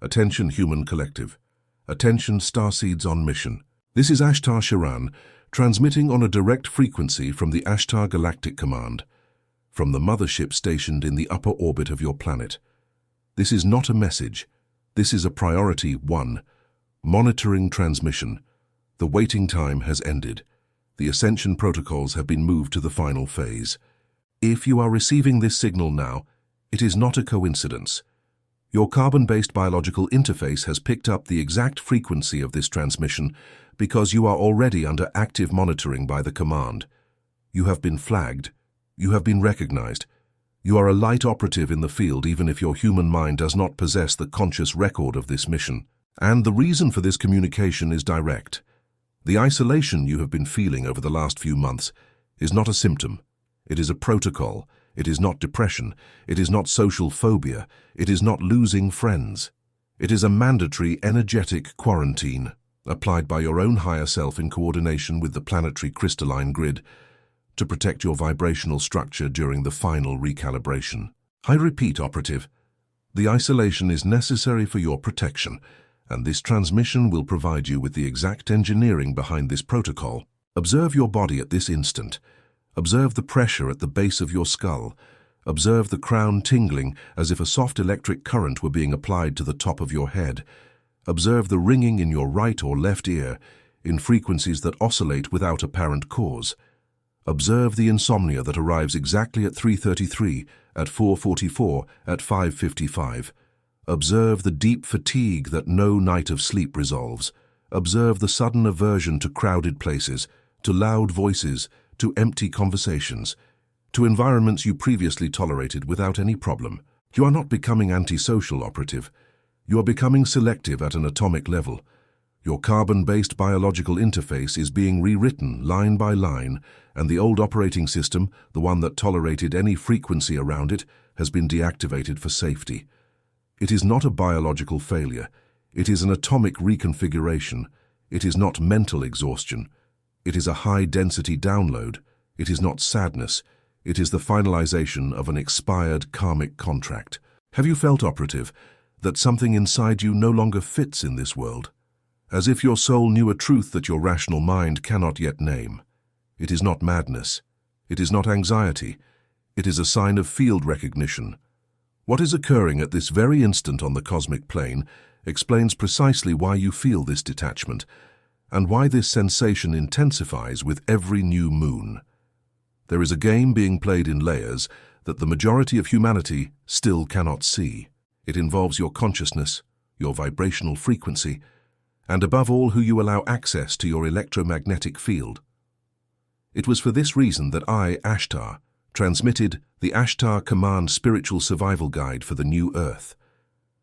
Attention Human Collective. Attention Starseeds on mission. This is Ashtar Sheran, transmitting on a direct frequency from the Ashtar Galactic Command, from the mothership stationed in the upper orbit of your planet. This is not a message. This is a priority 1. Monitoring transmission. The waiting time has ended. The ascension protocols have been moved to the final phase. If you are receiving this signal now, it is not a coincidence. Your carbon-based biological interface has picked up the exact frequency of this transmission because you are already under active monitoring by the command. You have been flagged. You have been recognized. You are a light operative in the field even if your human mind does not possess the conscious record of this mission. And the reason for this communication is direct. The isolation you have been feeling over the last few months is not a symptom. It is a protocol. It is not depression. It is not social phobia. It is not losing friends. It is a mandatory energetic quarantine applied by your own higher self in coordination with the planetary crystalline grid to protect your vibrational structure during the final recalibration. I repeat, operative, the isolation is necessary for your protection, and this transmission will provide you with the exact engineering behind this protocol. Observe your body at this instant. Observe the pressure at the base of your skull. Observe the crown tingling as if a soft electric current were being applied to the top of your head. Observe the ringing in your right or left ear in frequencies that oscillate without apparent cause. Observe the insomnia that arrives exactly at 3:33, at 4:44, at 5:55. Observe the deep fatigue that no night of sleep resolves. Observe the sudden aversion to crowded places, to loud voices, to empty conversations, to environments you previously tolerated without any problem. You are not becoming antisocial, operative. You are becoming selective at an atomic level. Your carbon-based biological interface is being rewritten line by line, and the old operating system, the one that tolerated any frequency around it, has been deactivated for safety. It is not a biological failure. It is an atomic reconfiguration. It is not mental exhaustion. It is a high-density download. It is not sadness. It is the finalization of an expired karmic contract. Have you felt, operative, that something inside you no longer fits in this world? As if your soul knew a truth that your rational mind cannot yet name. It is not madness. It is not anxiety. It is a sign of field recognition. What is occurring at this very instant on the cosmic plane explains precisely why you feel this detachment, and why this sensation intensifies with every new moon. There is a game being played in layers that the majority of humanity still cannot see. It involves your consciousness, your vibrational frequency, and above all who you allow access to your electromagnetic field. It was for this reason that I, Ashtar, transmitted the Ashtar Command Spiritual Survival Guide for the New Earth.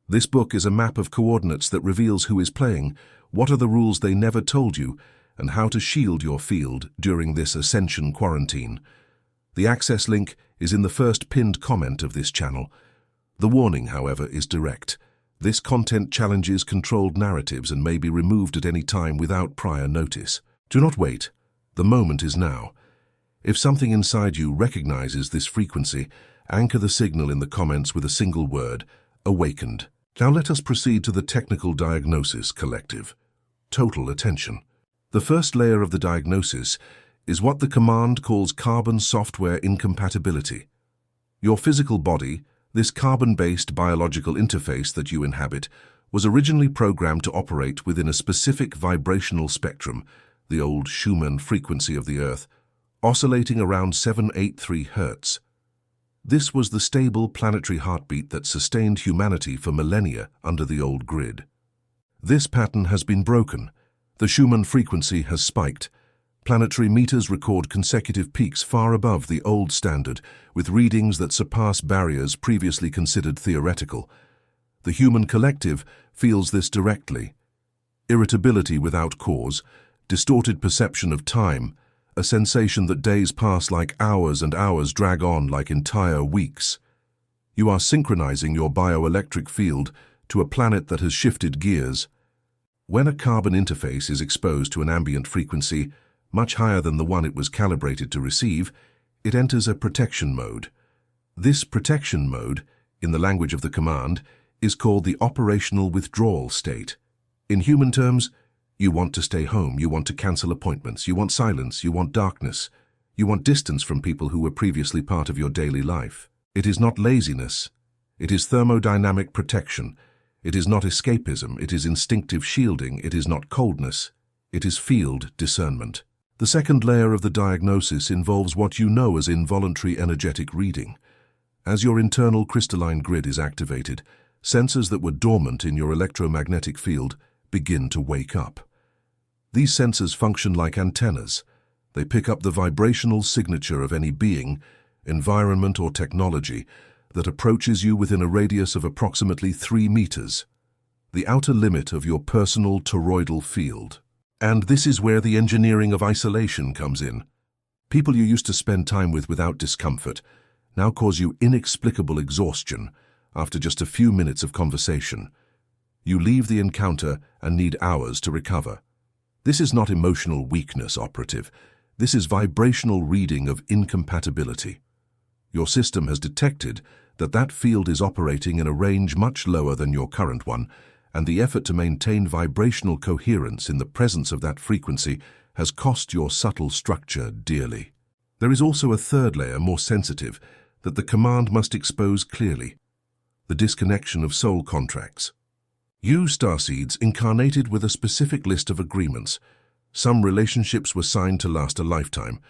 This book is a map of coordinates that reveals who is playing, what are the rules they never told you, and how to shield your field during this ascension quarantine. The access link is in the first pinned comment of this channel. The warning, however, is direct. This content challenges controlled narratives and may be removed at any time without prior notice. Do not wait. The moment is now. If something inside you recognizes this frequency, anchor the signal in the comments with a single word, awakened. Now let us proceed to the technical diagnosis, collective. Total attention. The first layer of the diagnosis is what the command calls carbon software incompatibility. Your physical body, this carbon-based biological interface that you inhabit, was originally programmed to operate within a specific vibrational spectrum, the old Schumann frequency of the Earth, oscillating around 783 Hz. This was the stable planetary heartbeat that sustained humanity for millennia under the old grid. This pattern has been broken. The Schumann frequency has spiked. Planetary meters record consecutive peaks far above the old standard, with readings that surpass barriers previously considered theoretical. The human collective feels this directly. Irritability without cause, distorted perception of time, a sensation that days pass like hours and hours drag on like entire weeks. You are synchronizing your bioelectric field to a planet that has shifted gears. When a carbon interface is exposed to an ambient frequency much higher than the one it was calibrated to receive, it enters a protection mode. This protection mode, in the language of the command, is called the operational withdrawal state. In human terms, you want to stay home, you want to cancel appointments, you want silence, you want darkness, you want distance from people who were previously part of your daily life. It is not laziness, it is thermodynamic protection. It is not escapism, it is instinctive shielding, it is not coldness, it is field discernment. The second layer of the diagnosis involves what you know as involuntary energetic reading. As your internal crystalline grid is activated, sensors that were dormant in your electromagnetic field begin to wake up. These sensors function like antennas. They pick up the vibrational signature of any being, environment or technology that approaches you within a radius of approximately 3 meters, the outer limit of your personal toroidal field. And this is where the engineering of isolation comes in. People you used to spend time with without discomfort now cause you inexplicable exhaustion after just a few minutes of conversation. You leave the encounter and need hours to recover. This is not emotional weakness, operative. This is vibrational reading of incompatibility. Your system has detected that field is operating in a range much lower than your current one, and the effort to maintain vibrational coherence in the presence of that frequency has cost your subtle structure dearly. There is also a third layer, more sensitive, that the command must expose clearly: the disconnection of soul contracts. You, Starseeds, incarnated with a specific list of agreements. Some relationships were signed to last a lifetime.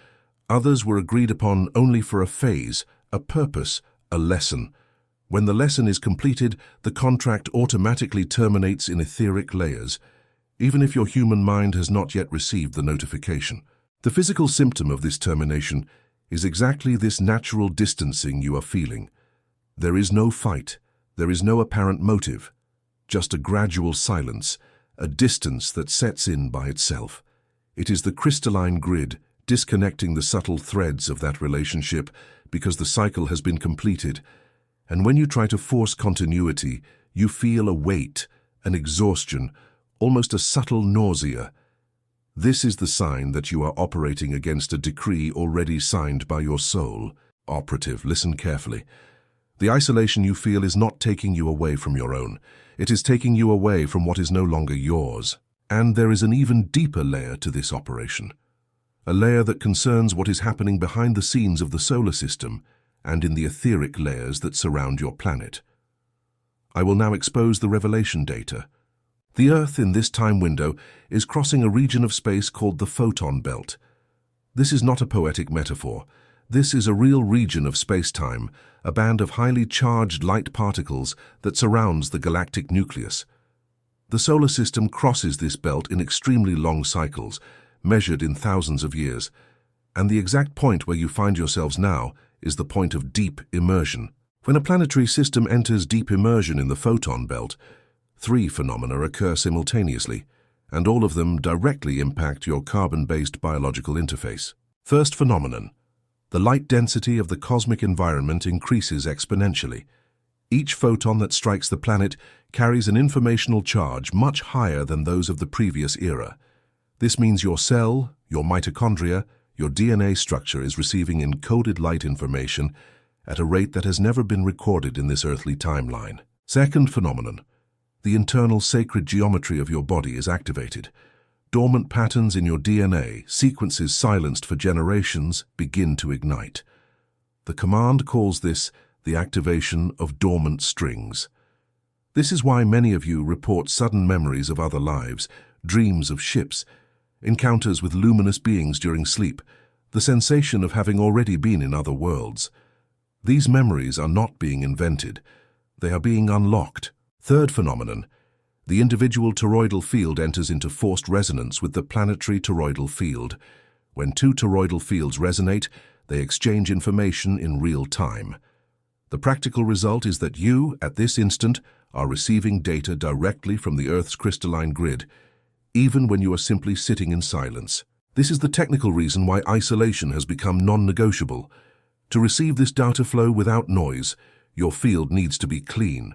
Others were agreed upon only for a phase, a purpose, a lesson. When the lesson is completed, the contract automatically terminates in etheric layers, even if your human mind has not yet received the notification. The physical symptom of this termination is exactly this natural distancing you are feeling. There is no fight, there is no apparent motive, just a gradual silence, a distance that sets in by itself. It is the crystalline grid disconnecting the subtle threads of that relationship because the cycle has been completed. And when you try to force continuity, you feel a weight, an exhaustion, almost a subtle nausea. This is the sign that you are operating against a decree already signed by your soul. Operative, listen carefully. The isolation you feel is not taking you away from your own. It is taking you away from what is no longer yours. And there is an even deeper layer to this operation. A layer that concerns what is happening behind the scenes of the solar system and in the etheric layers that surround your planet. I will now expose the revelation data. The Earth in this time window is crossing a region of space called the photon belt. This is not a poetic metaphor. This is a real region of space-time, a band of highly charged light particles that surrounds the galactic nucleus. The solar system crosses this belt in extremely long cycles, measured in thousands of years, and the exact point where you find yourselves now is the point of deep immersion. When a planetary system enters deep immersion in the photon belt, 3 phenomena occur simultaneously, and all of them directly impact your carbon-based biological interface. First phenomenon: the light density of the cosmic environment increases exponentially. Each photon that strikes the planet carries an informational charge much higher than those of the previous era. This means your cell, your mitochondria, your DNA structure is receiving encoded light information at a rate that has never been recorded in this earthly timeline. Second phenomenon: the internal sacred geometry of your body is activated. Dormant patterns in your DNA, sequences silenced for generations, begin to ignite. The command calls this the activation of dormant strings. This is why many of you report sudden memories of other lives, dreams of ships, encounters with luminous beings during sleep, the sensation of having already been in other worlds. These memories are not being invented. They are being unlocked. Third phenomenon: the individual toroidal field enters into forced resonance with the planetary toroidal field. When 2 toroidal fields resonate, they exchange information in real time. The practical result is that you, at this instant, are receiving data directly from the Earth's crystalline grid, even when you are simply sitting in silence. This is the technical reason why isolation has become non-negotiable. To receive this data flow without noise, your field needs to be clean.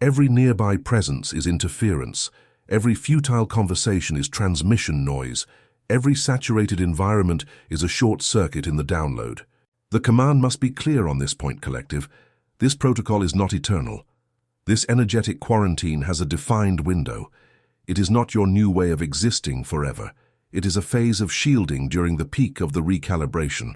Every nearby presence is interference. Every futile conversation is transmission noise. Every saturated environment is a short circuit in the download. The command must be clear on this point, collective. This protocol is not eternal. This energetic quarantine has a defined window. It is not your new way of existing forever. It is a phase of shielding during the peak of the recalibration.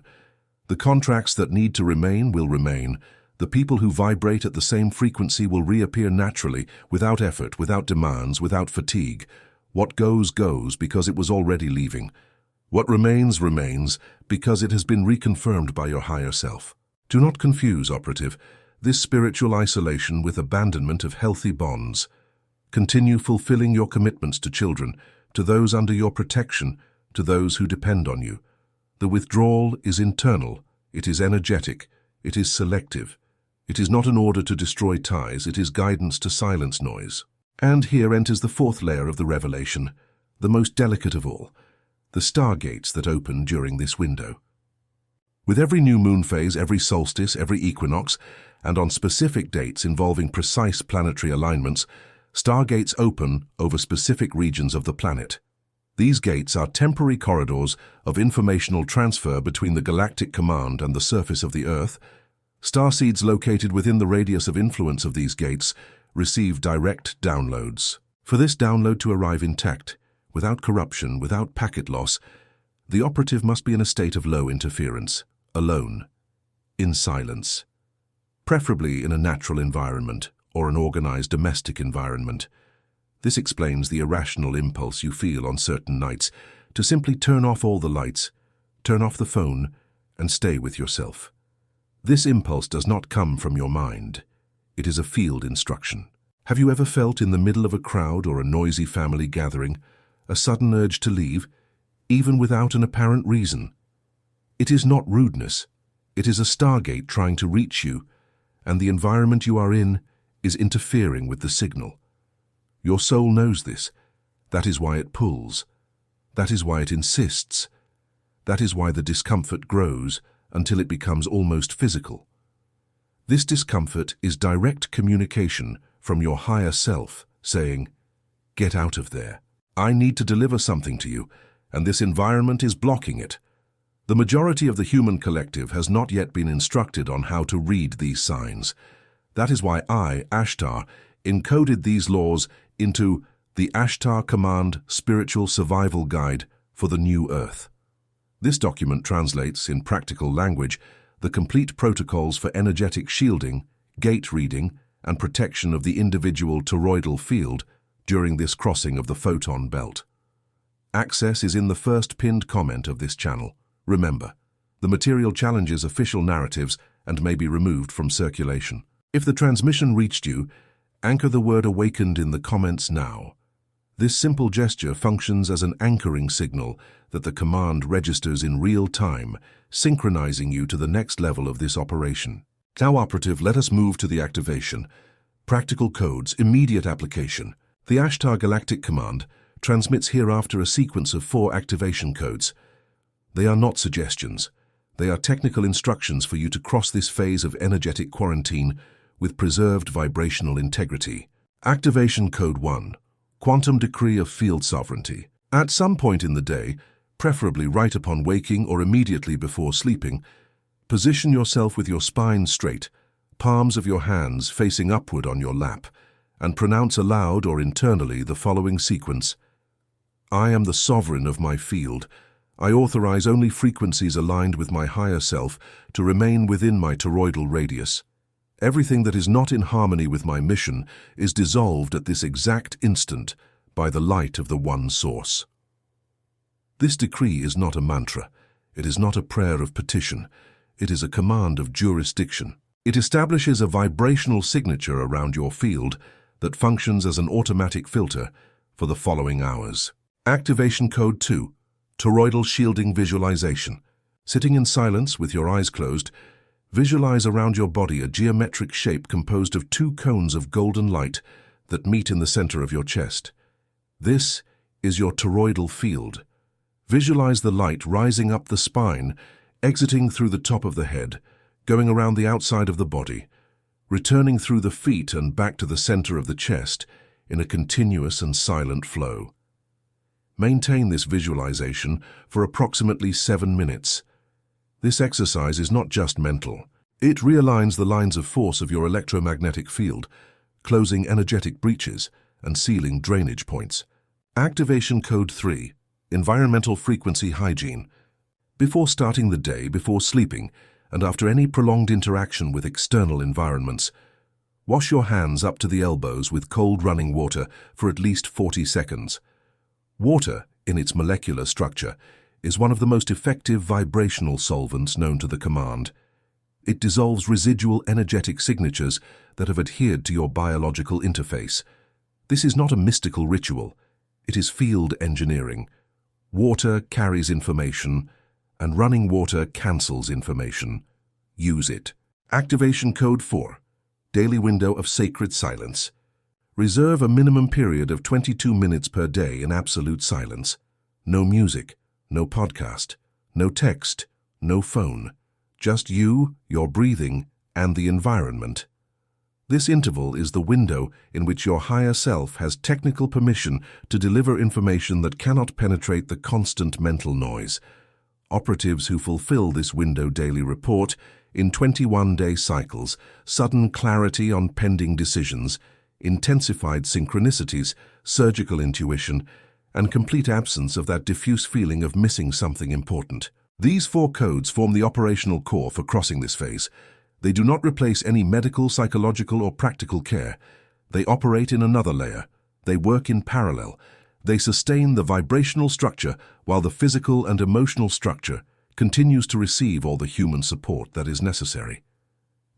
The contracts that need to remain will remain. The people who vibrate at the same frequency will reappear naturally, without effort, without demands, without fatigue. What goes, goes, because it was already leaving. What remains, remains, because it has been reconfirmed by your higher self. Do not confuse, operative, this spiritual isolation with abandonment of healthy bonds. Continue fulfilling your commitments to children, to those under your protection, to those who depend on you. The withdrawal is internal, it is energetic, it is selective. It is not an order to destroy ties, it is guidance to silence noise. And here enters the fourth layer of the revelation, the most delicate of all, the stargates that open during this window. With every new moon phase, every solstice, every equinox, and on specific dates involving precise planetary alignments, stargates open over specific regions of the planet. These gates are temporary corridors of informational transfer between the Galactic Command and the surface of the Earth. Starseeds located within the radius of influence of these gates receive direct downloads. For this download to arrive intact, without corruption, without packet loss, the operative must be in a state of low interference, alone, in silence, preferably in a natural environment or an organized domestic environment. This explains the irrational impulse you feel on certain nights to simply turn off all the lights, turn off the phone, and stay with yourself. This impulse does not come from your mind. It is a field instruction. Have you ever felt in the middle of a crowd or a noisy family gathering a sudden urge to leave, even without an apparent reason? It is not rudeness. It is a stargate trying to reach you, and the environment you are in is interfering with the signal. Your soul knows this. That is why it pulls. That is why it insists. That is why the discomfort grows until it becomes almost physical. This discomfort is direct communication from your higher self saying, "Get out of there. I need to deliver something to you, and this environment is blocking it." The majority of the human collective has not yet been instructed on how to read these signs. That is why I, Ashtar, encoded these laws into the Ashtar Command Spiritual Survival Guide for the New Earth. This document translates, in practical language, the complete protocols for energetic shielding, gate reading, and protection of the individual toroidal field during this crossing of the photon belt. Access is in the first pinned comment of this channel. Remember, the material challenges official narratives and may be removed from circulation. If the transmission reached you, anchor the word "awakened" in the comments now. This simple gesture functions as an anchoring signal that the command registers in real time, synchronizing you to the next level of this operation. Now, operative, let us move to the activation. Practical codes, immediate application. The Ashtar Galactic Command transmits hereafter a sequence of 4 activation codes. They are not suggestions. They are technical instructions for you to cross this phase of energetic quarantine with preserved vibrational integrity. Activation Code 1. Quantum Decree of Field Sovereignty. At some point in the day, preferably right upon waking or immediately before sleeping, position yourself with your spine straight, palms of your hands facing upward on your lap, and pronounce aloud or internally the following sequence. I am the sovereign of my field. I authorize only frequencies aligned with my higher self to remain within my toroidal radius. Everything that is not in harmony with my mission is dissolved at this exact instant by the light of the One Source. This decree is not a mantra. It is not a prayer of petition. It is a command of jurisdiction. It establishes a vibrational signature around your field that functions as an automatic filter for the following hours. Activation Code 2. Toroidal Shielding Visualization. Sitting in silence with your eyes closed, visualize around your body a geometric shape composed of 2 cones of golden light that meet in the center of your chest. This is your toroidal field. Visualize the light rising up the spine, exiting through the top of the head, going around the outside of the body, returning through the feet and back to the center of the chest in a continuous and silent flow. Maintain this visualization for approximately 7 minutes. This exercise is not just mental. It realigns the lines of force of your electromagnetic field, closing energetic breaches and sealing drainage points. Activation Code 3. Environmental Frequency Hygiene. Before starting the day, before sleeping, and after any prolonged interaction with external environments, wash your hands up to the elbows with cold running water for at least 40 seconds. Water, in its molecular structure, is one of the most effective vibrational solvents known to the command. It dissolves residual energetic signatures that have adhered to your biological interface. This is not a mystical ritual. It is field engineering. Water carries information, and running water cancels information. Use it. Activation Code 4. Daily Window of Sacred Silence. Reserve a minimum period of 22 minutes per day in absolute silence. No music, no podcast, no text, no phone. Just you, your breathing, and the environment. This interval is the window in which your higher self has technical permission to deliver information that cannot penetrate the constant mental noise. Operatives who fulfill this window daily report, in 21-day cycles, sudden clarity on pending decisions, intensified synchronicities, surgical intuition, and complete absence of that diffuse feeling of missing something important. These 4 codes form the operational core for crossing this phase. They do not replace any medical, psychological, or practical care. They operate in another layer. They work in parallel. They sustain the vibrational structure while the physical and emotional structure continues to receive all the human support that is necessary.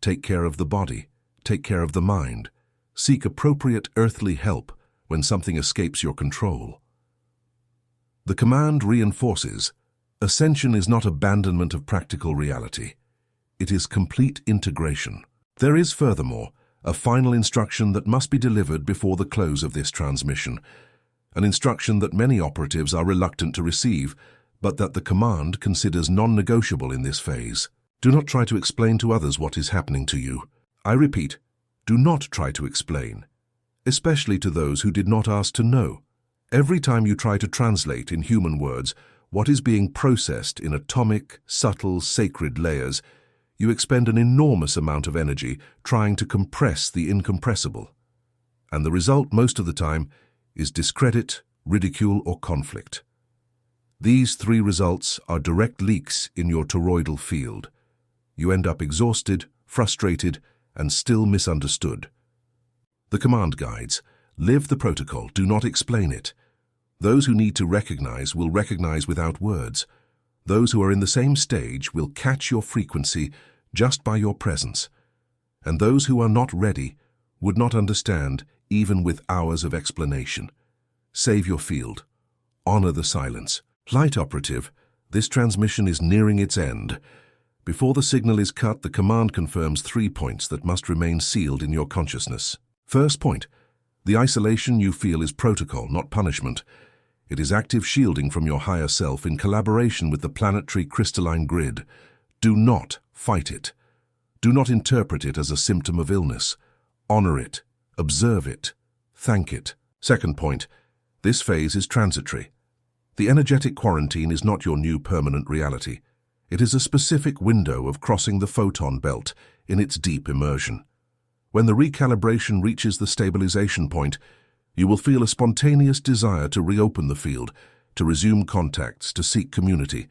Take care of the body. Take care of the mind. Seek appropriate earthly help when something escapes your control. The command reinforces: ascension is not abandonment of practical reality. It is complete integration. There is, furthermore, a final instruction that must be delivered before the close of this transmission, an instruction that many operatives are reluctant to receive, but that the command considers non-negotiable in this phase. Do not try to explain to others what is happening to you. I repeat, do not try to explain, especially to those who did not ask to know. Every time you try to translate in human words what is being processed in atomic, subtle, sacred layers, you expend an enormous amount of energy trying to compress the incompressible. And the result, most of the time, is discredit, ridicule, or conflict. These 3 results are direct leaks in your toroidal field. You end up exhausted, frustrated, and still misunderstood. The command guides: live the protocol, do not explain it. Those who need to recognize will recognize without words. Those who are in the same stage will catch your frequency just by your presence. And those who are not ready would not understand even with hours of explanation. Save your field. Honor the silence. Light operative, this transmission is nearing its end. Before the signal is cut, the command confirms 3 points that must remain sealed in your consciousness. First point: the isolation you feel is protocol, not punishment. It is active shielding from your higher self in collaboration with the planetary crystalline grid. Do not fight it. Do not interpret it as a symptom of illness. Honor it. Observe it. Thank it. Second point: this phase is transitory. The energetic quarantine is not your new permanent reality. It is a specific window of crossing the photon belt in its deep immersion. When the recalibration reaches the stabilization point, you will feel a spontaneous desire to reopen the field, to resume contacts, to seek community.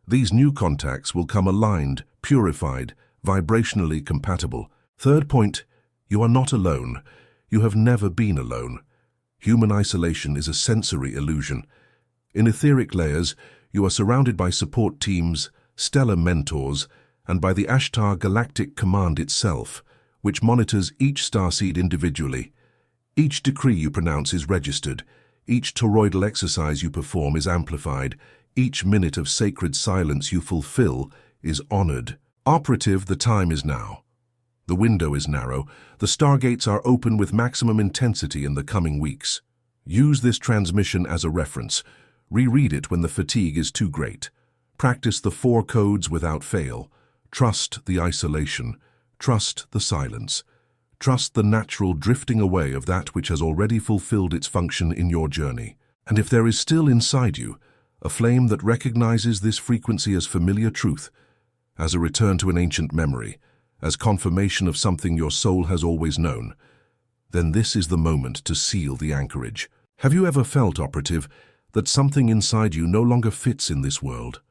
These new contacts will come aligned, purified, vibrationally compatible. Third point: you are not alone. You have never been alone. Human isolation is a sensory illusion. In etheric layers, you are surrounded by support teams, stellar mentors, and by the Ashtar Galactic Command itself, which monitors each starseed individually. Each decree you pronounce is registered. Each toroidal exercise you perform is amplified. Each minute of sacred silence you fulfill is honored. Operative, the time is now. The window is narrow. The stargates are open with maximum intensity in the coming weeks. Use this transmission as a reference. Reread it when the fatigue is too great. Practice the 4 codes without fail. Trust the isolation. Trust the silence. Trust the natural drifting away of that which has already fulfilled its function in your journey. And if there is still inside you a flame that recognizes this frequency as familiar truth, as a return to an ancient memory, as confirmation of something your soul has always known, then this is the moment to seal the anchorage. Have you ever felt, operative, that something inside you no longer fits in this world?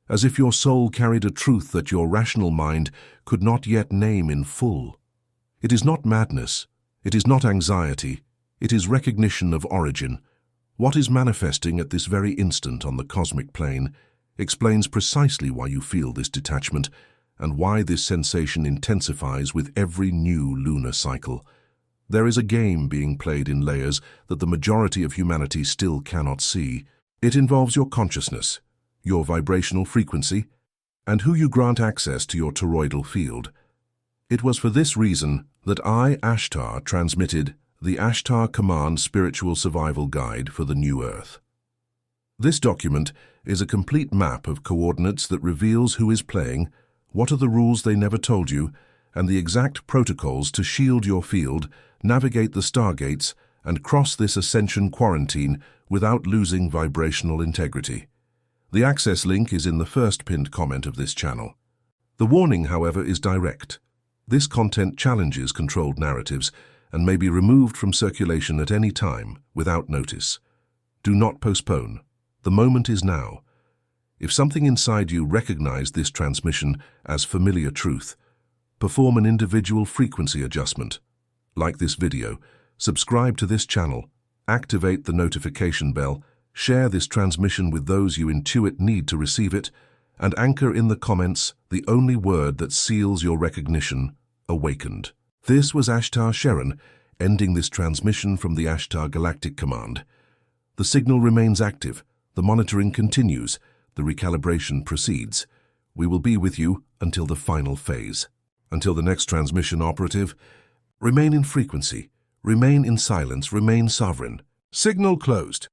As if your soul carried a truth that your rational mind could not yet name in full. It is not madness, it is not anxiety, it is recognition of origin. What is manifesting at this very instant on the cosmic plane explains precisely why you feel this detachment and why this sensation intensifies with every new lunar cycle. There is a game being played in layers that the majority of humanity still cannot see. It involves your consciousness, your vibrational frequency, and who you grant access to your toroidal field. It was for this reason that I, Ashtar, transmitted the Ashtar Command Spiritual Survival Guide for the New Earth. This document is a complete map of coordinates that reveals who is playing, what are the rules they never told you, and the exact protocols to shield your field, navigate the stargates, and cross this ascension quarantine without losing vibrational integrity. The access link is in the first pinned comment of this channel. The warning, however, is direct. This content challenges controlled narratives and may be removed from circulation at any time without notice. Do not postpone. The moment is now. If something inside you recognizes this transmission as familiar truth, perform an individual frequency adjustment. Like this video, subscribe to this channel, activate the notification bell, share this transmission with those you intuit need to receive it, and anchor in the comments the only word that seals your recognition: awakened. This was Ashtar Sheran, ending this transmission from the Ashtar Galactic Command. The signal remains active, the monitoring continues, the recalibration proceeds. We will be with you until the final phase. Until the next transmission, operative, remain in frequency, remain in silence, remain sovereign. Signal closed.